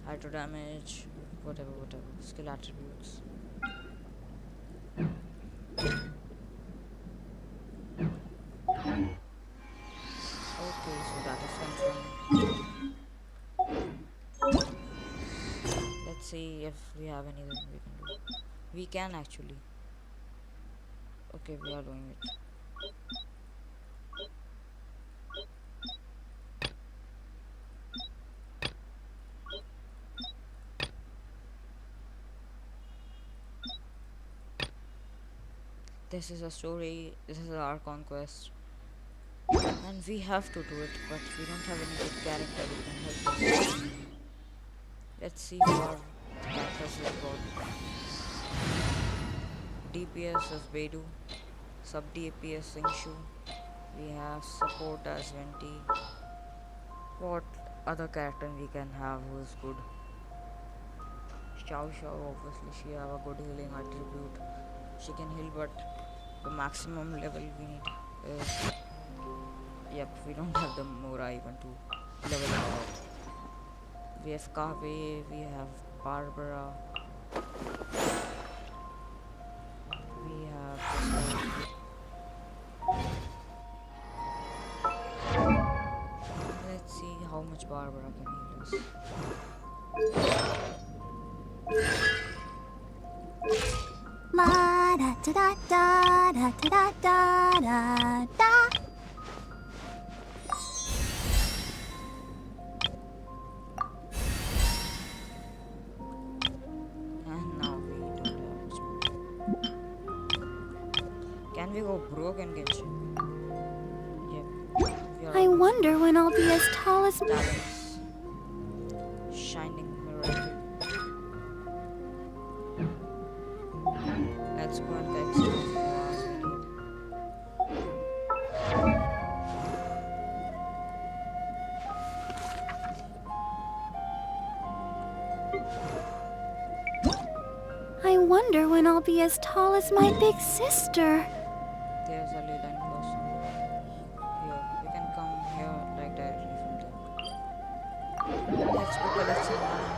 hydro damage, whatever, skill attributes. Okay, so that is confirmed. Let's see if we have anything we can do. We can actually. Okay, we are doing it. This is a story, this is our conquest. And we have to do it, but we don't have any good character who can help us. Let's see who our characters we've got. DPS is Beidou, sub DPS Singshu. We have support as Venti. What other character we can have who is good? Xiao Xiao, obviously she have a good healing attribute. She can heal, but the maximum level we need is... Yep, we don't have the Mora even to level it up. We have Kave, we have Barbara. We have let's see how much Barbara can heal us. La da da da da da da da da da. And now we don't have much more. Can we go broke in Genshin? Yep. We are I wonder when I'll be as tall as talents. Shining miracle. Let's go and get some of the Moras we need. I wonder when I'll be as tall as my big sister. There's a Leyline Blossom. Here, we can come here like directly from there. Let's go collect some money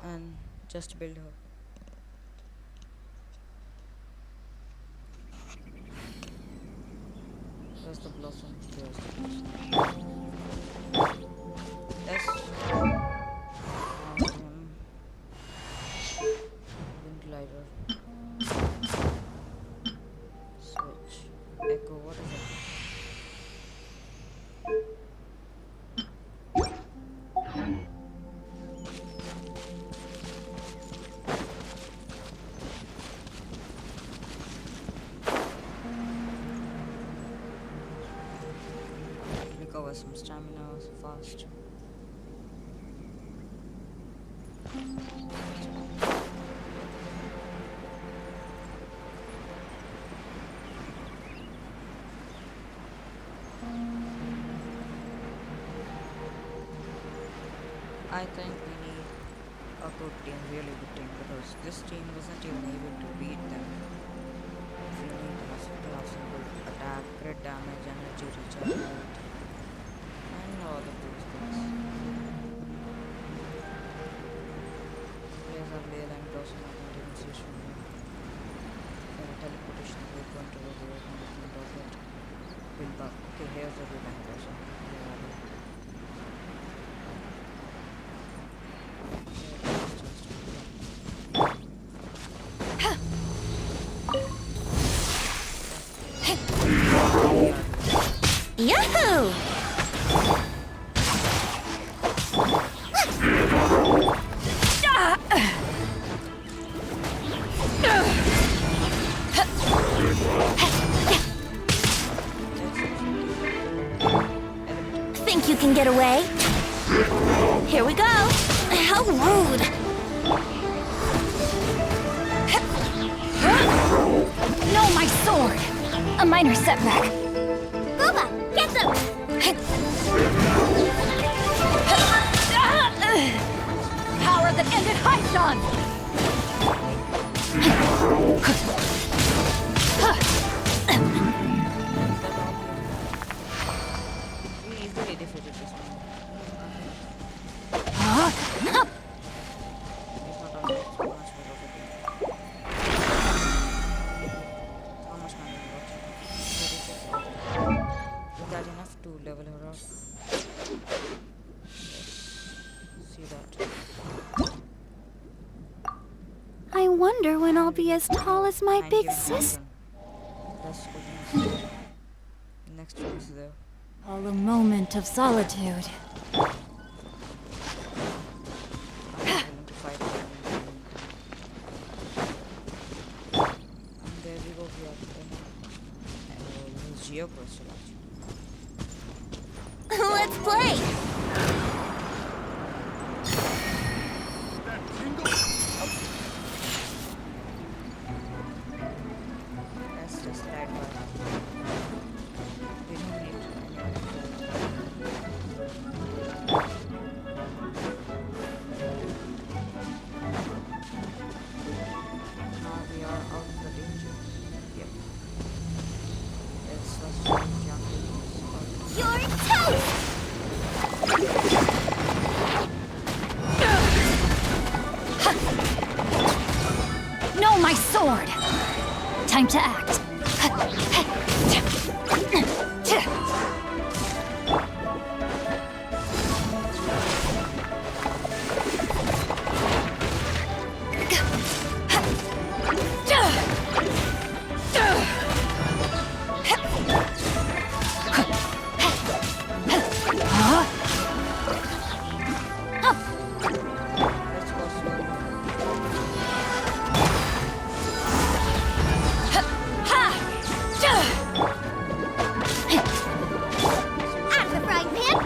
and just build her. Where's the blossom? There's the blossom. Let's wind glider. Switch. Echo, what is it? Recover some stamina so fast. I think we need a good team, really good team, because this team wasn't even able to beat them. We need to have some good attack, crit damage, energy recharge, and all of those things. Here's our ley line crossing of continuous from here. Teleportation, we're going to go here and we can drop it. Build back. Okay, here's the ley line crossing. Here are they. Yahoo! Think you can get away? Here we go! How rude! No, my sword! A minor setback. Booba, get them! Power that ended Haishan! We easily defeated this one. It's not all much more of a team. How much money we got? 36. Is that enough to level her up? Yes. See that. I wonder when I'll be as tall as my big 91,000. sister. That's good news. Next one is there. All a moment of solitude. I'm willing to fight for him. And there we go, we are done. Use Geo Crystal actually. Let's play! Let's just ride by. We don't need now we are out of the danger. Yep. Let's just jump in. You're toast! No, my sword! Time to act. Out of the frying pan!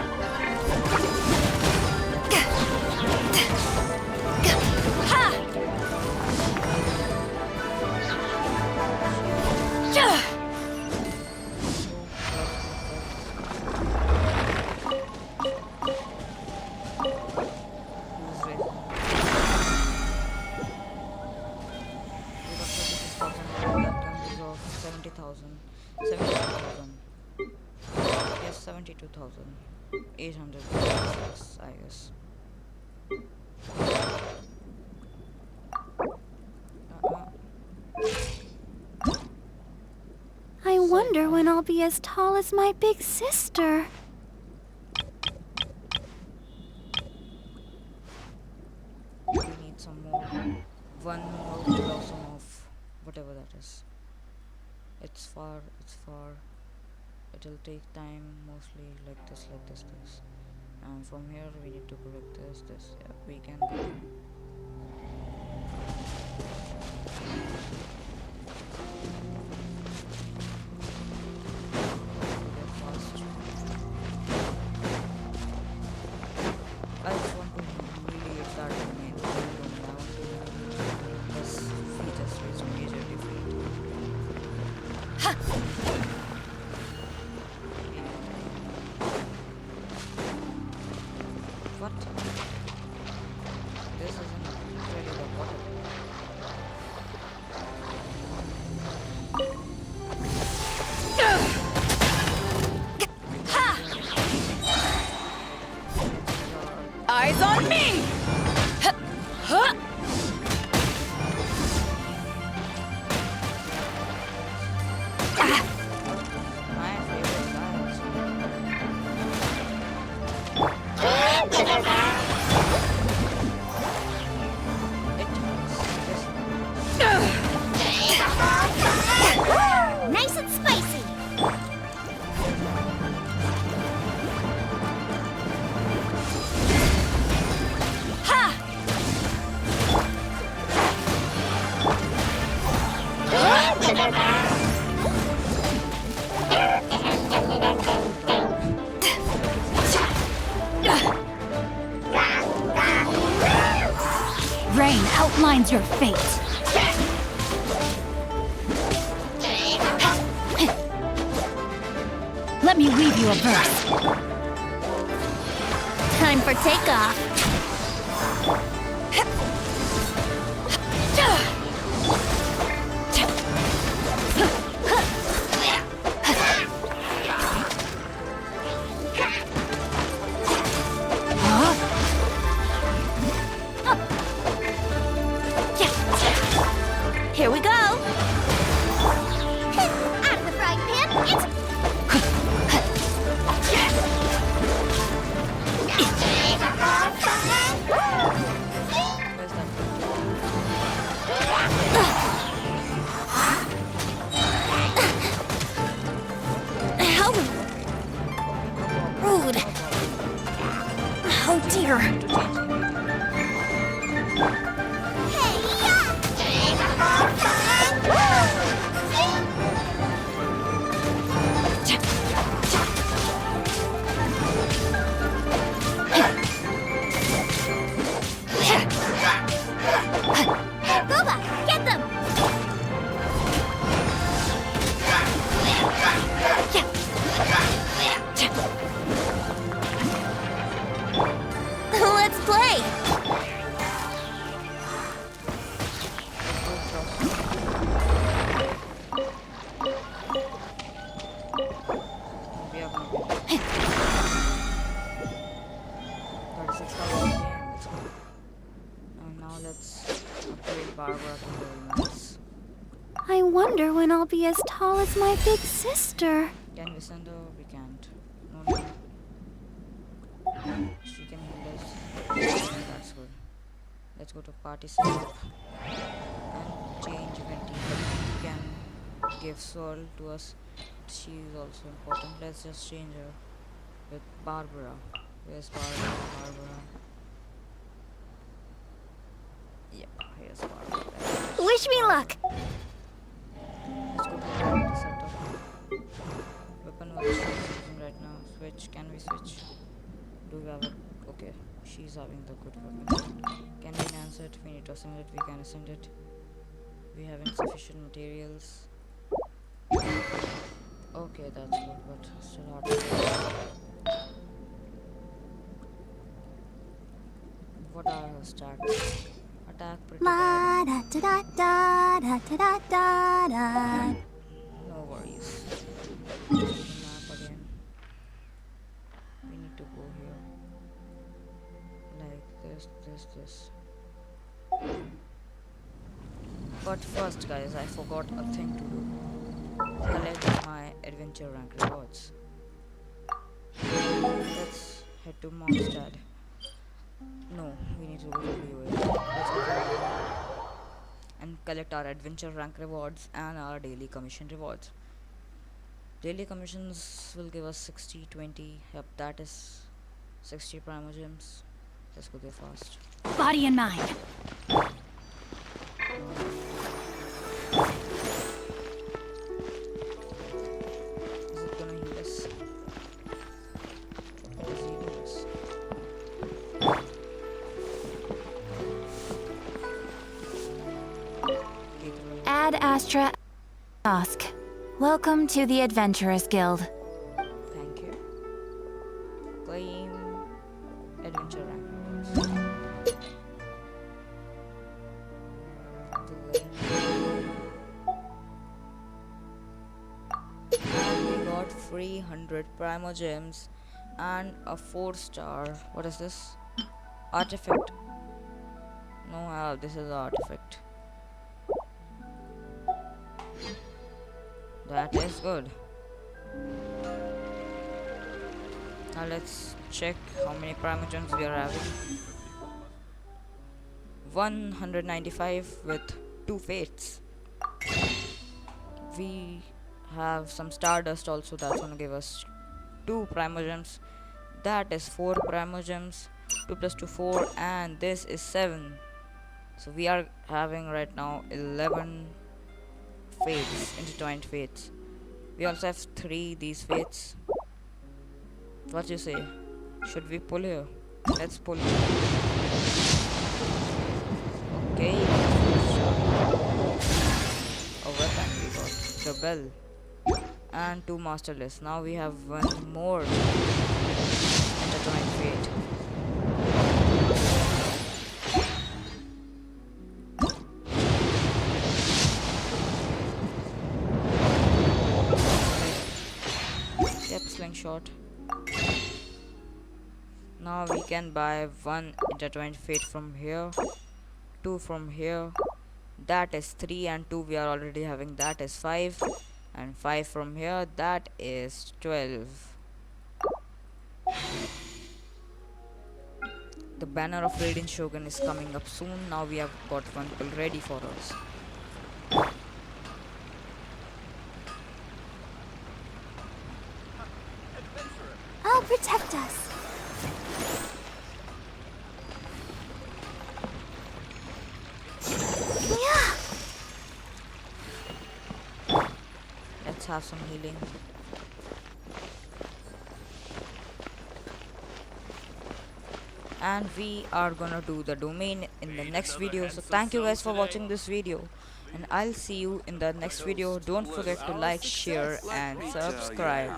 Who's ready? We got 36,000. That comes of 70,000. 72,000. Yes, 72,800. I guess. I wonder when I'll be as tall as my big sister. We need some more. One more blossom of whatever that is. It's far, it's far. It'll take time, mostly like this, this. And from here we need to collect this. Yeah, we can go. Fast. I just want to really start the main room now. Because we just reached major defeat. What? eyes on me! Huh? My favorite Nice and spicy. Rain outlines your fate. Let me weave you a verse. Time for takeoff. Here we go. Out of the frying pan, it's... How rude. Oh dear. Booba, get them! Let's play! We have 36,000 again. Let's go. And now let's upgrade Barbara to Williams. I wonder when I'll be as tall as my big sister. Can we send her? We can't. No. She can heal us. That's good. Let's go to party setup and change event team. Can give soul to us. She is also important. Let's just change her with Barbara. Where's Barbara? Barbara. Yep, here's Barbara. Wish me luck! Let's go to the party setup. Weapon what she's using right now. Switch. Can we switch? Do we have a... Okay, she's having the good weapon. Can we enhance it? We need to ascend it. We can ascend it. We have insufficient materials. Okay, that's good, but still hard to do. What are her stats? Attack pretty La bad. da da da da da da da da. No worries. Go to the map again. We need to go here. Like this. But first, guys, I forgot a thing to do. Collect my adventure rank rewards. Let's head to Mondstadt. No, we need to go to Liyue. Let's go to Liyue and collect our adventure rank rewards and our daily commission rewards. Daily commissions will give us 60, 20. Yep, that is 60 primo gems. Let's go there fast. Body and mind. Is it gonna heal us? What is healing us? Ad Astra Ask. Welcome to the Adventurers Guild. Thank you. Claim adventure rank rewards. And we got 300 primo gems and a 4-star. What is this? Artifact. No, this is artifact. That is good. Now let's check how many primogems we are having. 195 with 2 fates. We have some stardust also, that's gonna give us 2 primogems. That is 4 primogems. 2 plus 2 4, and this is 7. So we are having right now 11 fates, intertwined fates. We also have 3 these fates. What you say? Should we pull here? Let's pull. Okay. A weapon we got. The bell. And 2 master lists. Now we have 1 more intertwined fate. Yep, slingshot. Now we can buy 1 intertwined fate from here, 2 from here. That is 3, and 2 we are already having. That is 5, and 5 from here. That is 12. The banner of Radiant Shogun is coming up soon. Now we have got 1 pull ready for us. I'll protect us. Yeah. Let's have some healing. And we are gonna do the domain in the next video. So thank you guys for watching this video, and I'll see you in the next video. Don't forget to like, share and subscribe.